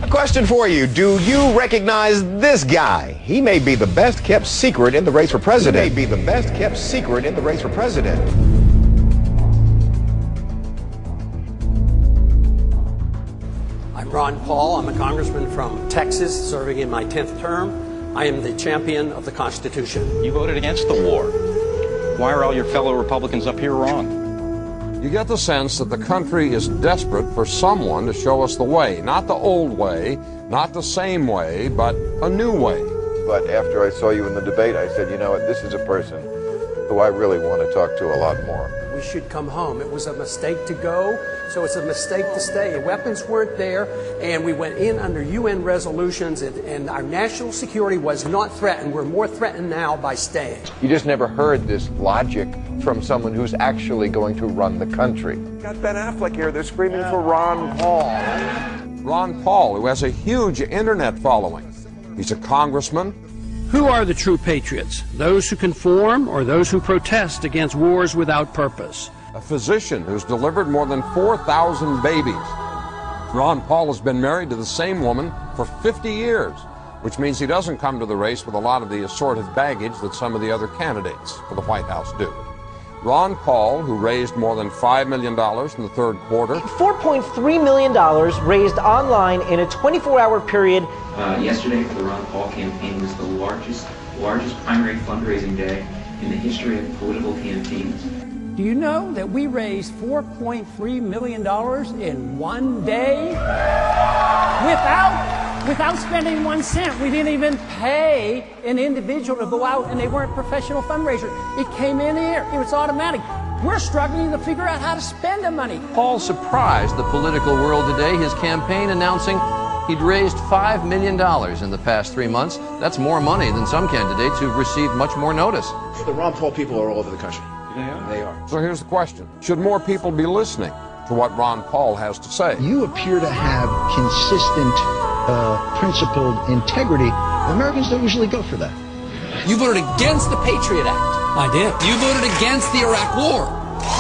A question for you. Do you recognize this guy? He may be the best kept secret in the race for president. He may be the best kept secret in the race for president. I'm Ron Paul. I'm a congressman from Texas, serving in my 10th term. I am the champion of the Constitution. You voted against the war. Why are all your fellow Republicans up here wrong? You get the sense that the country is desperate for someone to show us the way. Not the old way, not the same way, but a new way. But after I saw you in the debate, I said, you know what, this is a person who I really want to talk to a lot more. We should come home. It was a mistake to go, so it's a mistake to stay. The weapons weren't there, and we went in under UN resolutions, and our national security was not threatened. We're more threatened now by staying. You just never heard this logic from someone who's actually going to run the country. Got Ben Affleck here. They're screaming for Ron Paul. Ron Paul, who has a huge internet following. He's a congressman. Who are the true patriots? Those who conform or those who protest against wars without purpose? A physician who's delivered more than 4,000 babies. Ron Paul has been married to the same woman for 50 years, which means he doesn't come to the race with a lot of the assorted baggage that some of the other candidates for the White House do. Ron Paul, who raised more than $5 million in the third quarter. $4.3 million raised online in a 24-hour period. Yesterday for the Ron Paul campaign was the largest primary fundraising day in the history of political campaigns. Do you know that we raised $4.3 million in one day without spending 1 cent? We didn't even pay an individual to go out, and they weren't professional fundraisers. It came in here. It was automatic. We're struggling to figure out how to spend the money. Paul surprised the political world today, his campaign announcing he'd raised $5 million in the past 3 months. That's more money than some candidates who've received much more notice. The Ron Paul people are all over the country. They are. So here's the question. Should more people be listening to what Ron Paul has to say? You appear to have consistent, principled integrity. Americans don't usually go for that. You voted against the Patriot Act. I did. You voted against the Iraq War.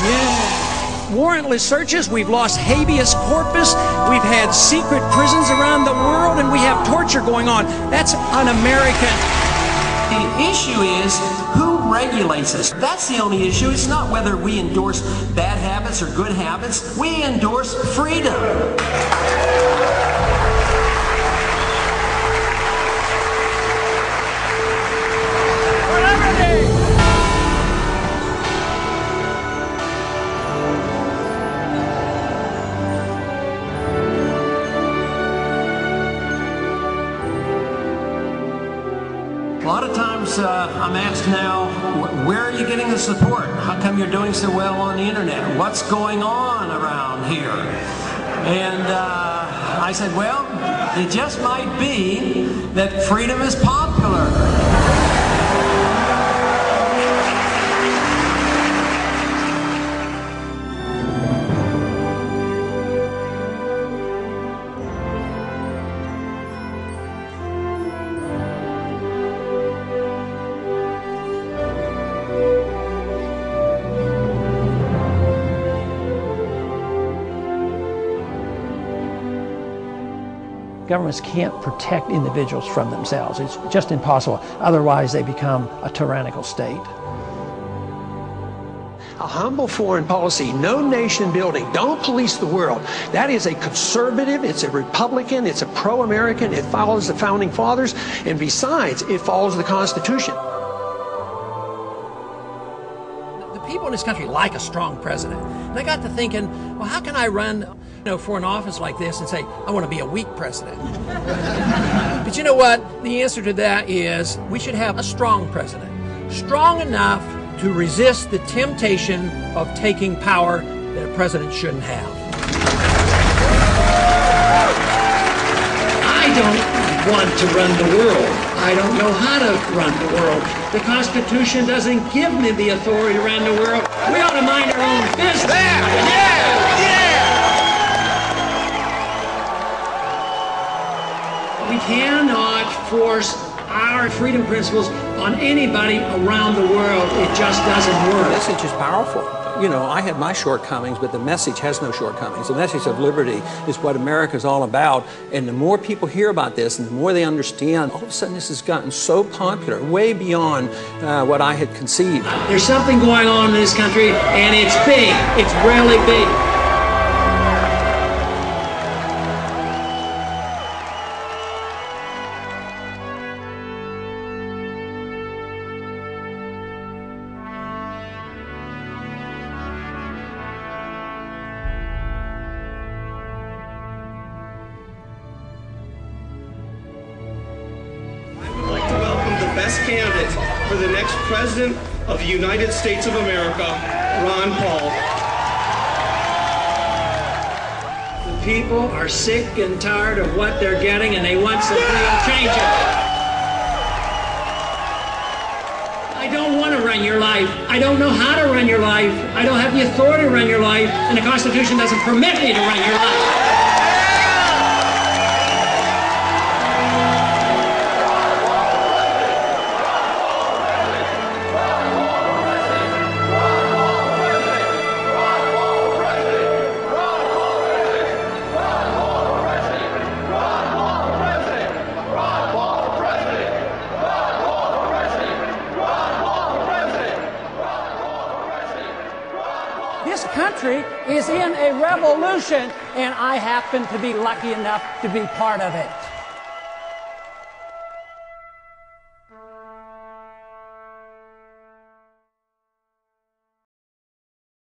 Yeah. Warrantless searches, we've lost habeas corpus, we've had secret prisons around the world, and we have torture going on. That's un-American. The issue is who regulates us. That's the only issue. It's not whether we endorse bad habits or good habits. We endorse freedom. A lot of times I'm asked now, where are you getting the support? How come you're doing so well on the internet? What's going on around here? And I said, well, it just might be that freedom is popular. Governments can't protect individuals from themselves. It's just impossible. Otherwise, they become a tyrannical state. A humble foreign policy, no nation building, don't police the world. That is a conservative, it's a Republican, it's a pro-American, it follows the Founding Fathers, and besides, it follows the Constitution. The people in this country like a strong president. And I got to thinking, well, how can I run for an office like this and say, I want to be a weak president? But you know what? The answer to that is we should have a strong president. Strong enough to resist the temptation of taking power that a president shouldn't have. I don't want to run the world. I don't know how to run the world. The Constitution doesn't give me the authority to run the world. We ought to mind our own business. We cannot force our freedom principles on anybody around the world. It just doesn't work. The message is powerful. you know, I have my shortcomings, but the message has no shortcomings. The message of liberty is what America's all about. And the more people hear about this and the more they understand, all of a sudden this has gotten so popular, way beyond what I had conceived. There's something going on in this country, and it's big. It's really big. Best candidate for the next President of the United States of America, Ron Paul. The people are sick and tired of what they're getting, and they want some real changes. I don't want to run your life. I don't know how to run your life. I don't have the authority to run your life, and the Constitution doesn't permit me to run your life. This country is in a revolution, and I happen to be lucky enough to be part of it.